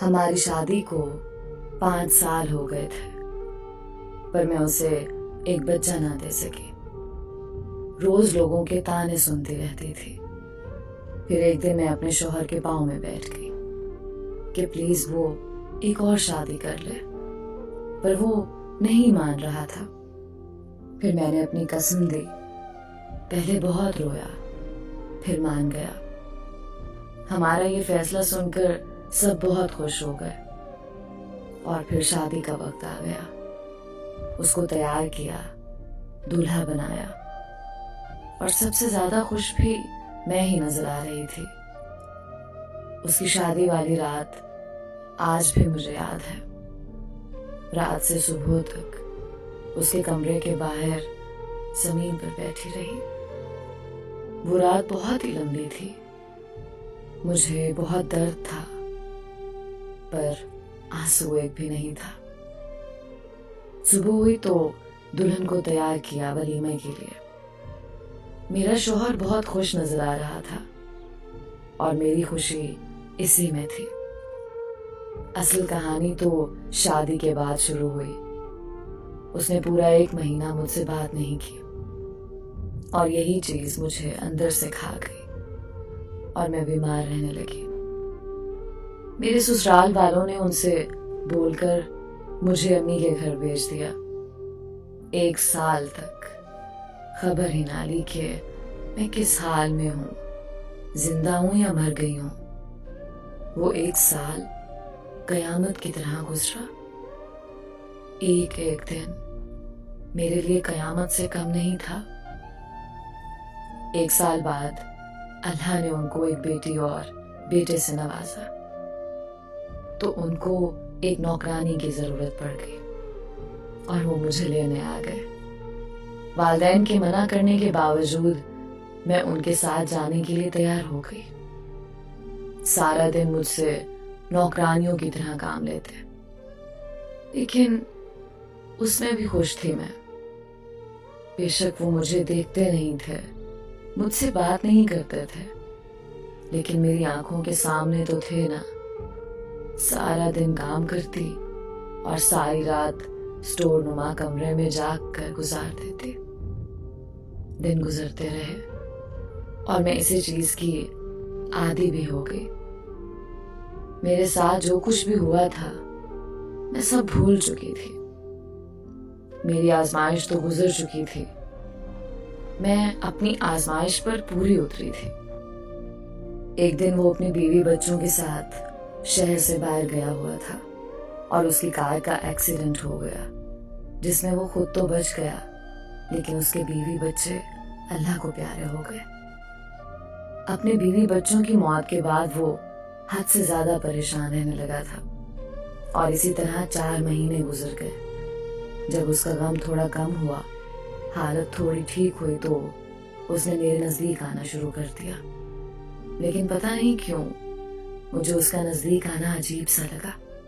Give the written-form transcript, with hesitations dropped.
हमारी शादी को 5 साल हो गए थे, पर मैं उसे एक बच्चा ना दे सकी। रोज लोगों के ताने सुनती रहती थी। फिर एक दिन मैं अपने शौहर के पाँव में बैठ गई कि प्लीज वो एक और शादी कर ले, पर वो नहीं मान रहा था। फिर मैंने अपनी कसम दी। पहले बहुत रोया, फिर मान गया। हमारा ये फैसला सुनकर सब बहुत खुश हो गए। और फिर शादी का वक्त आ गया। उसको तैयार किया, दूल्हा बनाया, और सबसे ज्यादा खुश भी मैं ही नजर आ रही थी। उसकी शादी वाली रात आज भी मुझे याद है। रात से सुबह तक उसके कमरे के बाहर जमीन पर बैठी रही। वो रात बहुत ही लंबी थी। मुझे बहुत दर्द था, पर आंसू एक भी नहीं था। सुबह हुई तो दुल्हन को तैयार किया वलीमे के लिए। मेरा शौहर बहुत खुश नजर आ रहा था, और मेरी खुशी इसी में थी। असल कहानी तो शादी के बाद शुरू हुई। उसने पूरा 1 महीना मुझसे बात नहीं की, और यही चीज मुझे अंदर से खा गई और मैं बीमार रहने लगी। मेरे ससुराल वालों ने उनसे बोलकर मुझे अम्मी के घर भेज दिया। 1 साल तक खबर ही ना ली कि मैं किस हाल में हूं, जिंदा हूं या मर गई हूं। वो 1 साल कयामत की तरह गुजरा। एक एक दिन मेरे लिए कयामत से कम नहीं था। 1 साल बाद अल्लाह ने उनको एक बेटी और बेटे से नवाजा, तो उनको एक नौकरानी की जरूरत पड़ गई, और वो मुझे लेने आ गए। वालिदैन के मना करने के बावजूद मैं उनके साथ जाने के लिए तैयार हो गई। सारा दिन मुझसे नौकरानियों की तरह काम लेते, लेकिन उसमें भी खुश थी मैं। बेशक वो मुझे देखते नहीं थे, मुझसे बात नहीं करते थे, लेकिन मेरी आंखों के सामने तो थे ना। सारा दिन काम करती और सारी रात स्टोर नुमा कमरे में जाग कर गुजार देती। दिन गुजरते रहे और मैं इसी चीज की आदी भी हो गई। मेरे साथ जो कुछ भी हुआ था मैं सब भूल चुकी थी। मेरी आजमाइश तो गुजर चुकी थी। मैं अपनी आजमाइश पर पूरी उतरी थी। एक दिन वो अपनी बीवी बच्चों के साथ शहर से बाहर गया हुआ था, और उसकी कार का एक्सीडेंट हो गया, जिसमें वो खुद तो बच गया, लेकिन उसके बीवी बच्चे अल्लाह को प्यारे हो गए। अपने बीवी बच्चों की मौत के बाद वो हद से ज्यादा परेशान रहने लगा था, और इसी तरह 4 महीने गुजर गए। जब उसका गम थोड़ा कम हुआ, हालत थोड़ी ठीक हुई, तो उसने मेरे नजदीक आना शुरू कर दिया। लेकिन पता नहीं क्यों मुझे उसका नजदीक आना अजीब सा लगा।